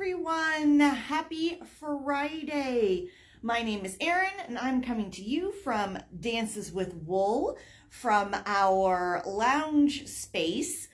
everyone, happy Friday. My name is Erin and I'm coming to you from Dances with Wool from our lounge space.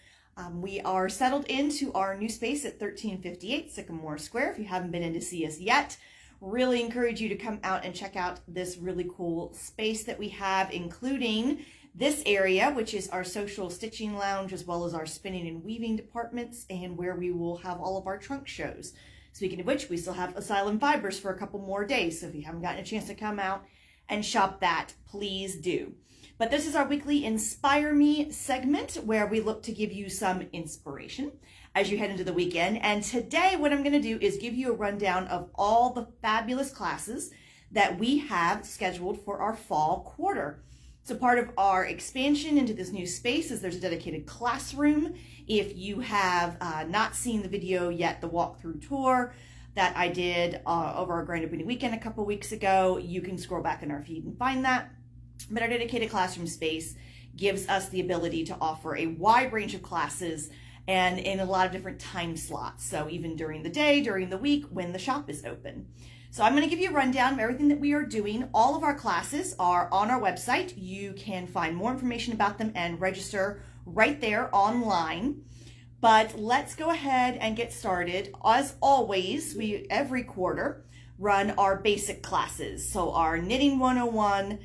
We are settled into our new space at 1358 Sycamore Square. If you haven't been in to see us yet, really encourage you to come out and check out this really cool space that we have, including this area, which is our social stitching lounge, as well as our spinning and weaving departments, and where we will have all of our trunk shows. Speaking of which, we still have Asylum Fibers for a couple more days, so if you haven't gotten a chance to come out and shop that, please do. But this is our weekly Inspire Me segment, where we look to give you some inspiration as you head into the weekend. And today what I'm going to do is give you a rundown of all the fabulous classes that we have scheduled for our fall quarter. So part of our expansion into this new space is there's a dedicated classroom. If you have not seen the video yet, the walkthrough tour that I did over our Grand Opening Weekend a couple weeks ago, you can scroll back in our feed and find that. But our dedicated classroom space gives us the ability to offer a wide range of classes and in a lot of different time slots. So even during the day, during the week, when the shop is open. So I'm going to give you a rundown of everything that we are doing. All of our classes are on our website. You can find more information about them and register right there online. But let's go ahead and get started. As always, we every quarter run our basic classes. So our Knitting 101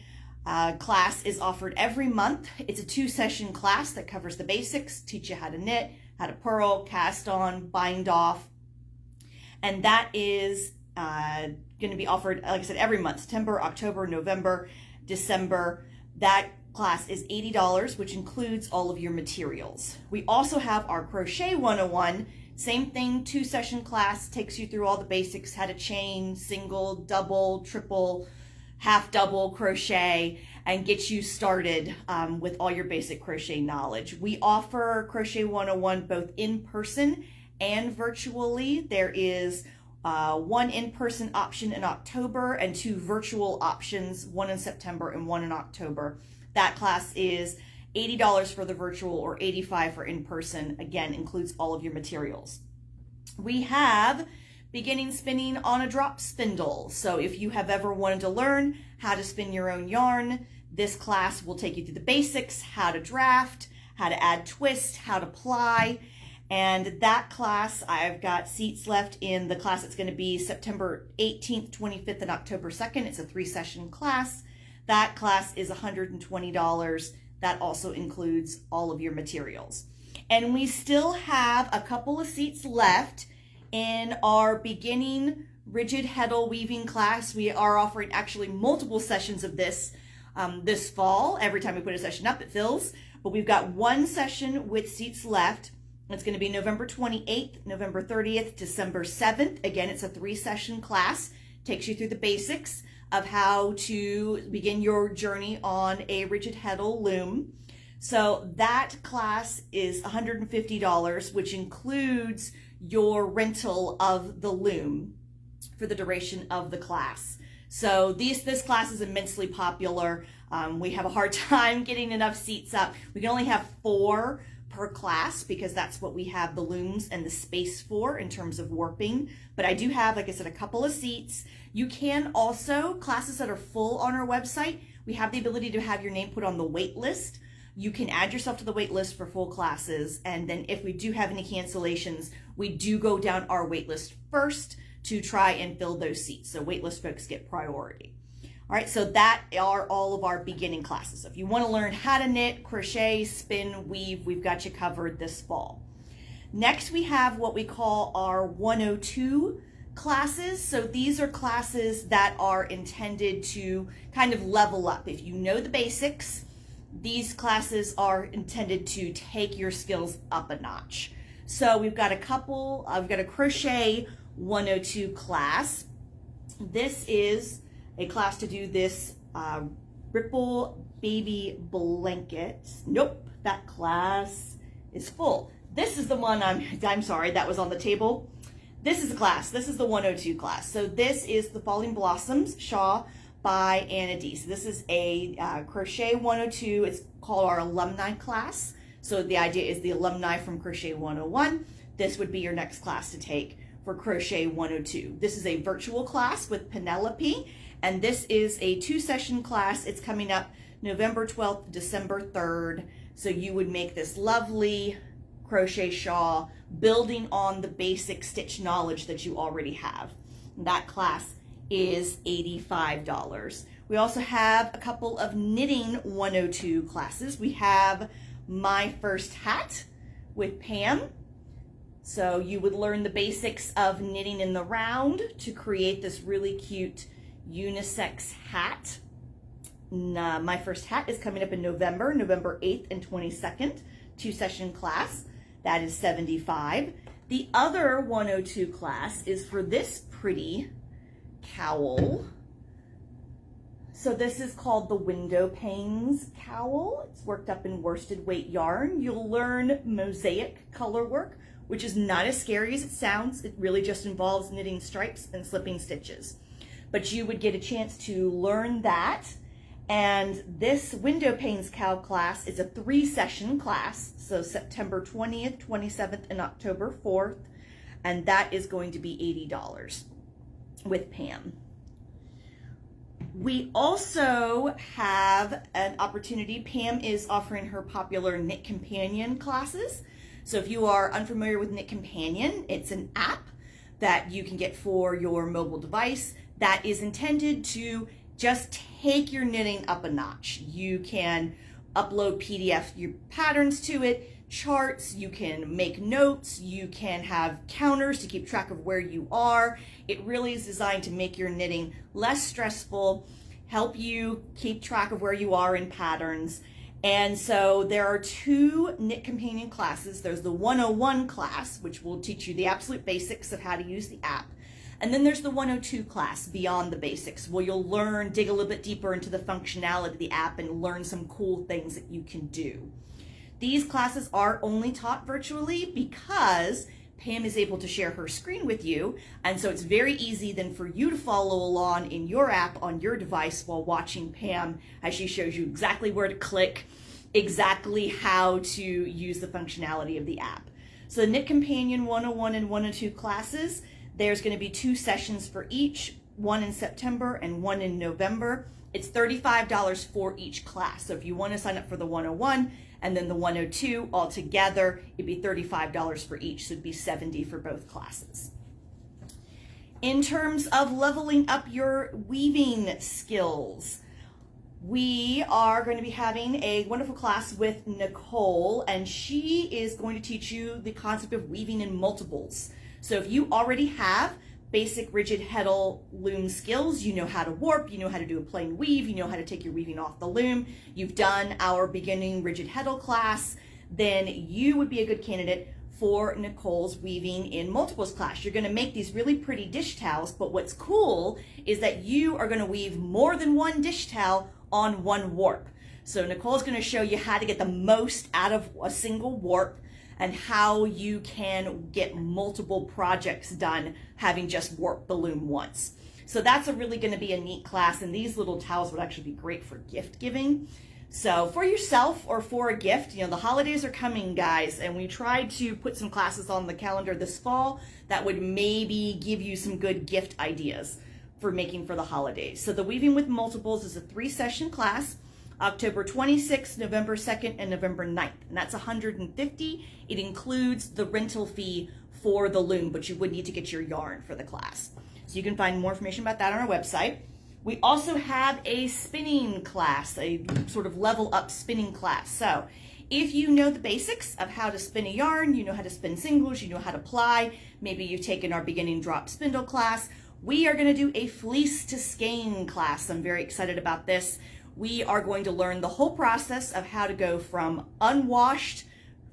class is offered every month. It's a 2-session class that covers the basics, teach you how to knit, how to purl, cast on, bind off. And that is going to be offered, like I said, every month: September, October, November, December. That class is $80, which includes all of your materials. We also have our Crochet 101, same thing, 2-session class, takes you through all the basics, how to chain, single, double, triple, half double crochet, and get you started with all your basic crochet knowledge. We offer Crochet 101 both in person and virtually. There is one in-person option in October and 2 virtual options, one in September and one in October. That class is $80 for the virtual or $85 for in-person. Again, includes all of your materials. We have beginning spinning on a drop spindle. So if you have ever wanted to learn how to spin your own yarn, this class will take you through the basics, how to draft, how to add twist, how to ply. And that class, I've got seats left in the class. It's going to be September 18th, 25th, and October 2nd. It's a 3-session class. That class is $120. That also includes all of your materials. And we still have a couple of seats left in our beginning rigid heddle weaving class. We are offering actually multiple sessions of this this fall. Every time we put a session up, it fills. But we've got 1 session with seats left. It's going to be November 28th, November 30th, December 7th. Again, it's a 3-session class. Takes you through the basics of how to begin your journey on a rigid heddle loom. So that class is $150, which includes your rental of the loom for the duration of the class. So this class is immensely popular. We have a hard time getting enough seats up. We can only have 4 per class because that's what we have the looms and the space for in terms of warping. But I do have, like I said, a couple of seats. You can also, classes that are full on our website, we have the ability to have your name put on the wait list. You can add yourself to the wait list for full classes. And then if we do have any cancellations, we do go down our wait list first to try and fill those seats. So wait list folks get priority. All right, so that are all of our beginning classes. So if you want to learn how to knit, crochet, spin, weave, we've got you covered this fall. Next, we have what we call our 102 classes. So these are classes that are intended to kind of level up. If you know the basics, these classes are intended to take your skills up a notch. So we've got a couple, I've got a Crochet 102 class. This is a class to do this ripple baby blanket. Nope, that class is full. This is the one I'm sorry, that was on the table. This is the class, this is the 102 class. So this is the Falling Blossoms Shaw by Anna D. So this is a Crochet 102, it's called our alumni class. So the idea is the alumni from Crochet 101, this would be your next class to take for Crochet 102. This is a virtual class with Penelope, and this is a 2-session class. It's coming up November 12th, December 3rd. So you would make this lovely crochet shawl building on the basic stitch knowledge that you already have. That class is $85. We also have a couple of knitting 102 classes. We have My First Hat with Pam. So you would learn the basics of knitting in the round to create this really cute unisex hat. My First Hat is coming up in November 8th and 22nd, 2-session class. That is $75. The other 102 class is for this pretty cowl. So this is called the Window Panes Cowl. It's worked up in worsted weight yarn. You'll learn mosaic color work, which is not as scary as it sounds. It really just involves knitting stripes and slipping stitches. But you would get a chance to learn that. And this Window Panes Cowl class is a 3-session class. So September 20th, 27th, and October 4th. And that is going to be $80 with Pam. We also have an opportunity. Pam is offering her popular Knit Companion classes. So if you are unfamiliar with Knit Companion, it's an app that you can get for your mobile device that is intended to just take your knitting up a notch. You can upload PDF your patterns to it, charts, you can make notes, you can have counters to keep track of where you are. It really is designed to make your knitting less stressful, help you keep track of where you are in patterns. And so there are 2 Knit Companion classes. There's the 101 class, which will teach you the absolute basics of how to use the app. And then there's the 102 class, Beyond the Basics, where you'll dig a little bit deeper into the functionality of the app and learn some cool things that you can do. These classes are only taught virtually because Pam is able to share her screen with you, and so it's very easy then for you to follow along in your app on your device while watching Pam as she shows you exactly where to click, exactly how to use the functionality of the app. So the Knit Companion 101 and 102 classes, there's going to be 2 sessions for each, one in September and one in November. It's $35 for each class. So if you want to sign up for the 101 and then the 102 all together, it'd be $35 for each. So it'd be $70 for both classes. In terms of leveling up your weaving skills, we are going to be having a wonderful class with Nicole, and she is going to teach you the concept of weaving in multiples. So if you already have basic rigid heddle loom skills, you know how to warp, you know how to do a plain weave, you know how to take your weaving off the loom, you've done our beginning rigid heddle class, then you would be a good candidate for Nicole's weaving in multiples class. You're going to make these really pretty dish towels, but what's cool is that you are going to weave more than one dish towel on one warp. So Nicole's going to show you how to get the most out of a single warp and how you can get multiple projects done having just warped the loom once. So that's really going to be a neat class, and these little towels would actually be great for gift giving. So for yourself or for a gift, you know, the holidays are coming, guys, and we tried to put some classes on the calendar this fall that would maybe give you some good gift ideas for making for the holidays. So the Weaving with Multiples is a 3-session class. October 26th, November 2nd, and November 9th. And that's $150. It includes the rental fee for the loom, but you would need to get your yarn for the class. So you can find more information about that on our website. We also have a spinning class, a sort of level up spinning class. So if you know the basics of how to spin a yarn, you know how to spin singles, you know how to ply, maybe you've taken our beginning drop spindle class, we are going to do a fleece to skein class. I'm very excited about this. We are going to learn the whole process of how to go from unwashed,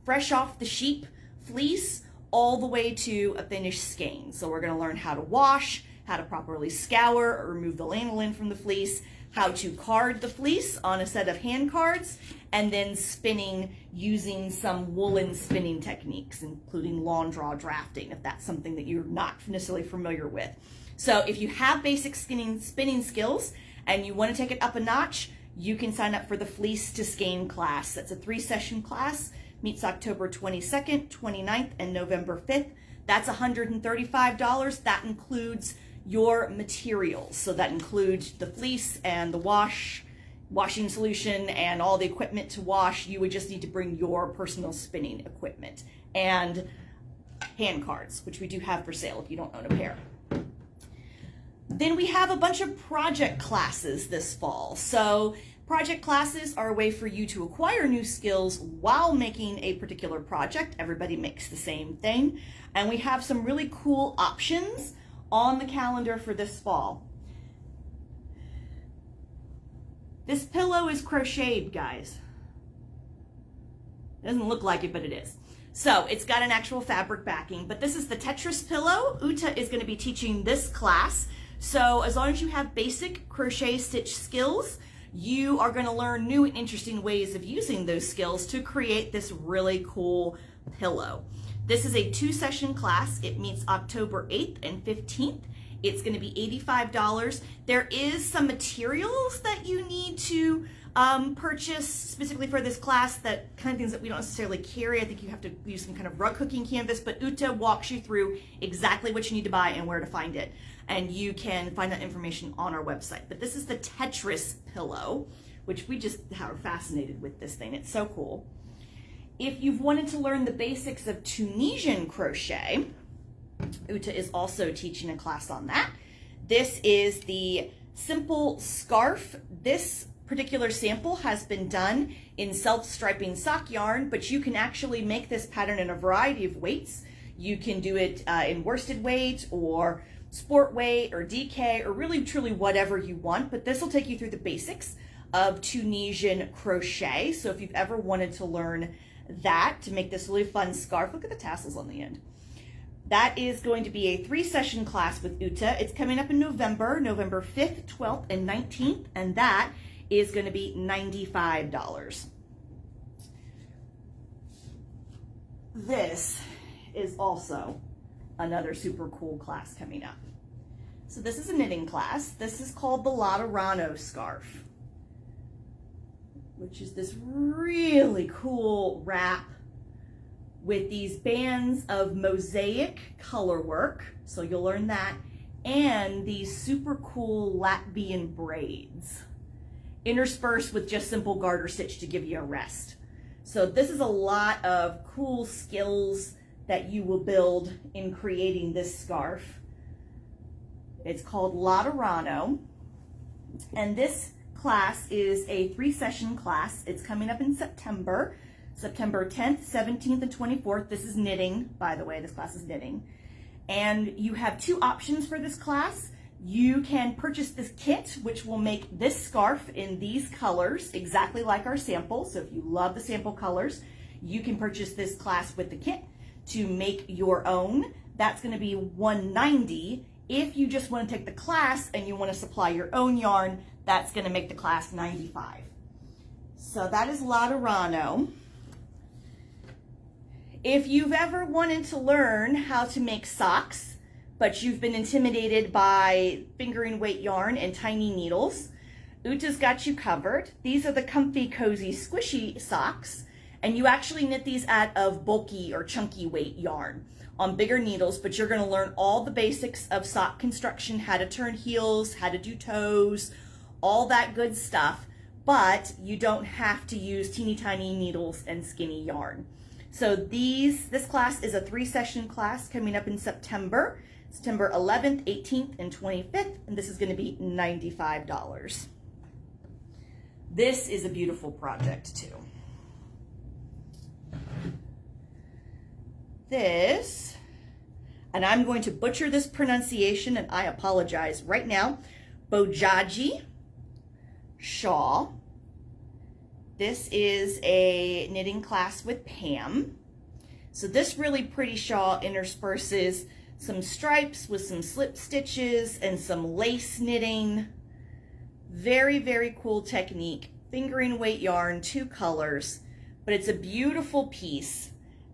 fresh off the sheep fleece all the way to a finished skein. So we're going to learn how to wash, how to properly scour or remove the lanolin from the fleece, how to card the fleece on a set of hand cards, and then spinning using some woolen spinning techniques, including lawn draw drafting, if that's something that you're not necessarily familiar with. So if you have basic spinning skills and you want to take it up a notch, you can sign up for the Fleece to Skein class. That's a 3-session class, meets October 22nd, 29th, and November 5th. That's $135. That includes your materials. So that includes the fleece and the washing solution and all the equipment to wash. You would just need to bring your personal spinning equipment and hand cards, which we do have for sale if you don't own a pair. Then we have a bunch of project classes this fall. So project classes are a way for you to acquire new skills while making a particular project. Everybody makes the same thing. And we have some really cool options on the calendar for this fall. This pillow is crocheted, guys. It doesn't look like it, but it is. So it's got an actual fabric backing, but this is the Tetris pillow. Uta is going to be teaching this class. So as long as you have basic crochet stitch skills, you are going to learn new and interesting ways of using those skills to create this really cool pillow. This is a 2-session class. It meets October 8th and 15th. It's going to be $85. There is some materials that you need to purchase specifically for this class, that kind of things that we don't necessarily carry. I think you have to use some kind of rug hooking canvas, but Uta walks you through exactly what you need to buy and where to find it. And you can find that information on our website. But this is the Tetris pillow, which we just are fascinated with this thing. It's so cool. If you've wanted to learn the basics of Tunisian crochet, Uta is also teaching a class on that. This is the simple scarf. This particular sample has been done in self-striping sock yarn, but you can actually make this pattern in a variety of weights. You can do it in worsted weight or sport weight or DK or really truly whatever you want, but this will take you through the basics of Tunisian crochet. So if you've ever wanted to learn that, to make this really fun scarf, look at the tassels on the end. That is going to be a 3-session class with Uta. It's coming up in November 5th, 12th, and 19th, and that is going to be $95. This is also another super cool class coming up. So this is a knitting class. This is called the Lottorano Scarf, which is this really cool wrap with these bands of mosaic color work. So you'll learn that. And these super cool Latvian braids interspersed with just simple garter stitch to give you a rest. So this is a lot of cool skills that you will build in creating this scarf. It's called Lottorano, and this class is a 3-session class. It's coming up in September 10th, 17th, and 24th. This is knitting, by the way. This class is knitting. And you have 2 options for this class. You can purchase this kit, which will make this scarf in these colors, exactly like our sample. So if you love the sample colors, you can purchase this class with the kit to make your own. That's going to be $190. If you just want to take the class and you want to supply your own yarn, that's going to make the class $95. So that is Lottorano. If you've ever wanted to learn how to make socks, but you've been intimidated by fingering weight yarn and tiny needles, Uta's got you covered. These are the comfy, cozy, squishy socks, and you actually knit these out of bulky or chunky weight yarn on bigger needles, but you're going to learn all the basics of sock construction, how to turn heels, how to do toes, all that good stuff, but you don't have to use teeny tiny needles and skinny yarn. So this class is a 3-session class coming up in September 11th, 18th, and 25th, and this is going to be $95. This is a beautiful project too. This, and I'm going to butcher this pronunciation, and I apologize right now, Boji Shaw. This is a knitting class with Pam. So this really pretty shawl intersperses some stripes with some slip stitches and some lace knitting. Very, very cool technique. Fingering weight yarn, 2 colors, but it's a beautiful piece.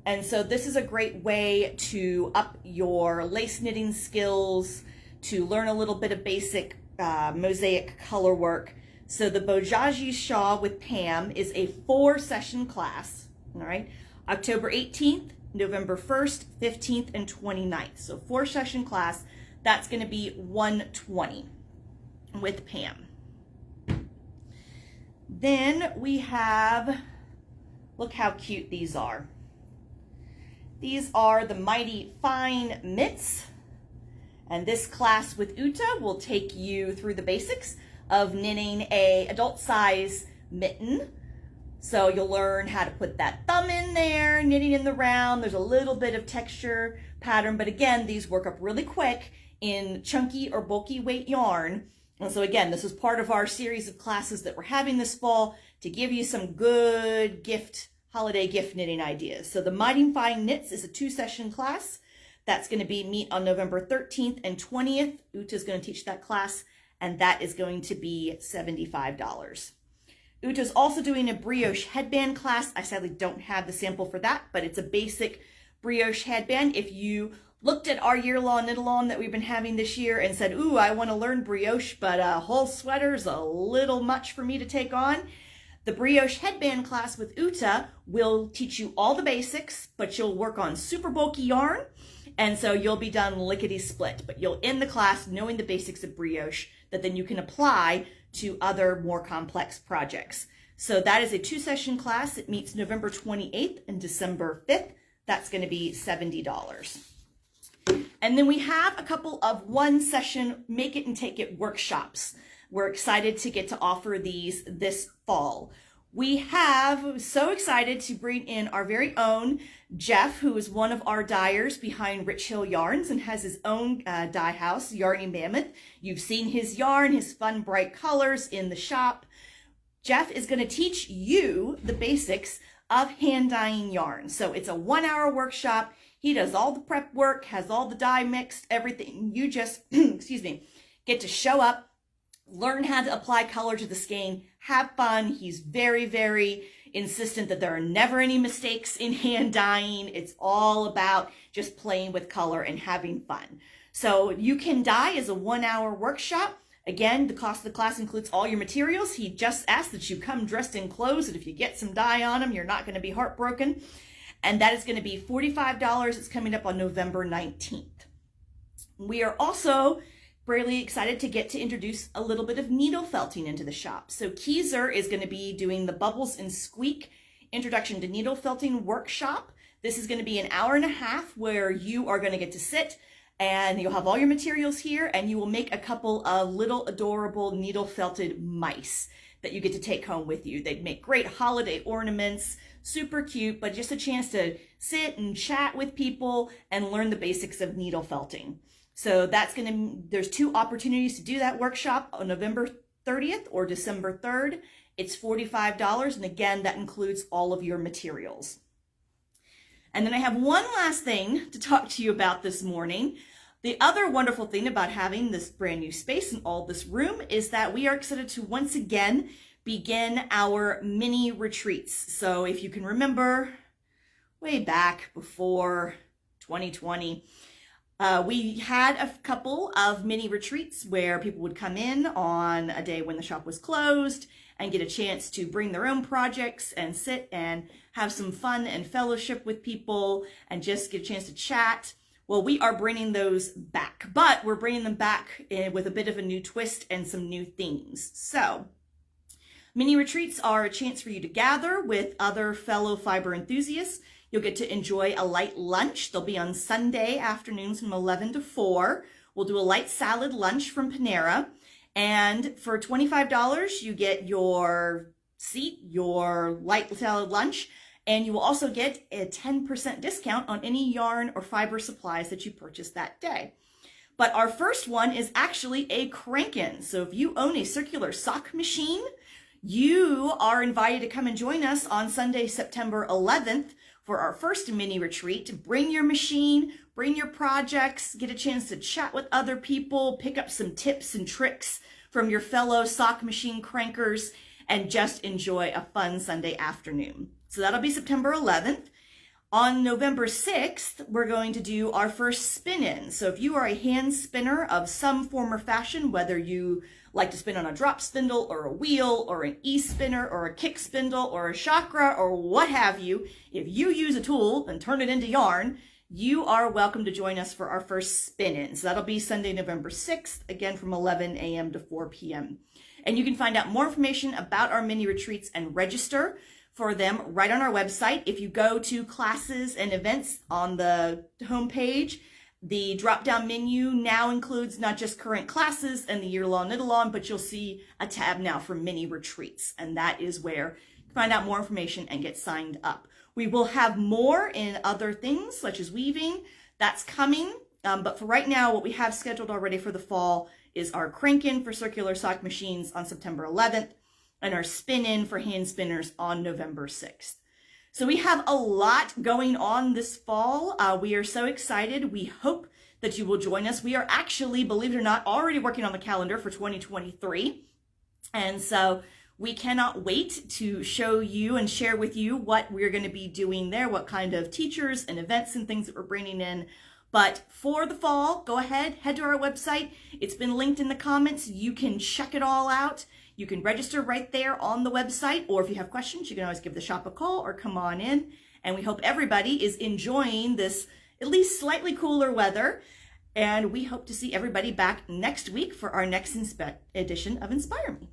And so this is a great way to up your lace knitting skills, to learn a little bit of basic mosaic color work. So the Boji Shaw with Pam is a 4-session class, all right? October 18th, November 1st, 15th, and 29th. So 4-session class, that's going to be $120 with Pam. Then we have, look how cute these are. These are the Mighty Fine Mitts. And this class with Uta will take you through the basics of knitting a adult size mitten. So you'll learn how to put that thumb in there, knitting in the round. There's a little bit of texture pattern, but again, these work up really quick in chunky or bulky weight yarn. And so again, this is part of our series of classes that we're having this fall to give you some good holiday gift knitting ideas. So the Mighty Fine Knits is a 2-session class. That's going to be meet on November 13th and 20th. Uta's going to teach that class, and that is going to be $75. Uta's also doing a brioche headband class. I sadly don't have the sample for that, but it's a basic brioche headband. If you looked at our year-long knit-along that we've been having this year and said, ooh, I want to learn brioche, but a whole sweater's a little much for me to take on, the brioche headband class with Uta will teach you all the basics, but you'll work on super bulky yarn, and so you'll be done lickety-split, but you'll end the class knowing the basics of brioche that then you can apply to other more complex projects. So that is a 2-session class. It meets November 28th and December 5th. That's going to be $70. And then we have a couple of 1-session make it and take it workshops. We're excited to get to offer these this fall. So excited to bring in our very own Jeff, who is one of our dyers behind Rich Hill Yarns and has his own dye house, Yarny Mammoth. You've seen his yarn, his fun, bright colors in the shop. Jeff is going to teach you the basics of hand dyeing yarn. So it's a 1-hour workshop. He does all the prep work, has all the dye mixed, everything. You just, excuse me, get to show up, learn how to apply color to the skein, have fun. He's very, very insistent that there are never any mistakes in hand dyeing. It's all about just playing with color and having fun. So you can dye as a 1-hour workshop. Again, the cost of the class includes all your materials. He just asks that you come dressed in clothes, and if you get some dye on them, you're not going to be heartbroken. And that is going to be $45. It's coming up on November 19th. We are also really excited to get to introduce a little bit of needle felting into the shop. So Keyser is going to be doing the Bubbles and Squeak Introduction to Needle Felting workshop. This is going to be an 1.5 hours where you are going to get to sit and you'll have all your materials here, and you will make a couple of little adorable needle felted mice that you get to take home with you. They make great holiday ornaments, super cute, but just a chance to sit and chat with people and learn the basics of needle felting. So there's 2 opportunities to do that workshop on November 30th or December 3rd. It's $45, and again, that includes all of your materials. And then I have one last thing to talk to you about this morning. The other wonderful thing about having this brand new space and all this room is that we are excited to once again begin our mini retreats. So if you can remember way back before 2020, we had a couple of mini retreats where people would come in on a day when the shop was closed and get a chance to bring their own projects and sit and have some fun and fellowship with people and just get a chance to chat. Well, we are bringing those back, but we're bringing them back with a bit of a new twist and some new themes. So mini retreats are a chance for you to gather with other fellow fiber enthusiasts. You'll get to enjoy a light lunch. They'll be on Sunday afternoons from 11 to 4. We'll do a light salad lunch from Panera. And for $25, you get your seat, your light salad lunch, and you will also get a 10% discount on any yarn or fiber supplies that you purchase that day. But our first one is actually a crank-in. So if you own a circular sock machine, you are invited to come and join us on Sunday, September 11th for our first mini retreat. Bring your machine, bring your projects, get a chance to chat with other people, pick up some tips and tricks from your fellow sock machine crankers, and just enjoy a fun Sunday afternoon. So that'll be September 11th. On November 6th, we're going to do our first spin-in. So if you are a hand spinner of some form or fashion, whether you like to spin on a drop spindle or a wheel or an e-spinner or a kick spindle or a chakra or what have you, if you use a tool and turn it into yarn, you are welcome to join us for our first spin-in. So that'll be Sunday, November 6th, again from 11 a.m. to 4 p.m. And you can find out more information about our mini retreats and register for them right on our website. If you go to classes and events on the homepage, the drop-down menu now includes not just current classes and the year-long knit-along, but you'll see a tab now for mini retreats. And that is where you can find out more information and get signed up. We will have more in other things, such as weaving. That's coming. But for right now, what we have scheduled already for the fall is our crank-in for circular sock machines on September 11th. And our spin-in for hand spinners on November 6th. So we have a lot going on this fall. We are so excited. We hope that you will join us. We are actually, believe it or not, already working on the calendar for 2023. And so we cannot wait to show you and share with you what we're going to be doing there, what kind of teachers and events and things that we're bringing in. But for the fall, go ahead, head to our website. It's been linked in the comments. You can check it all out. You can register right there on the website, or if you have questions, you can always give the shop a call or come on in. And we hope everybody is enjoying this at least slightly cooler weather. And we hope to see everybody back next week for our next edition of Inspire Me.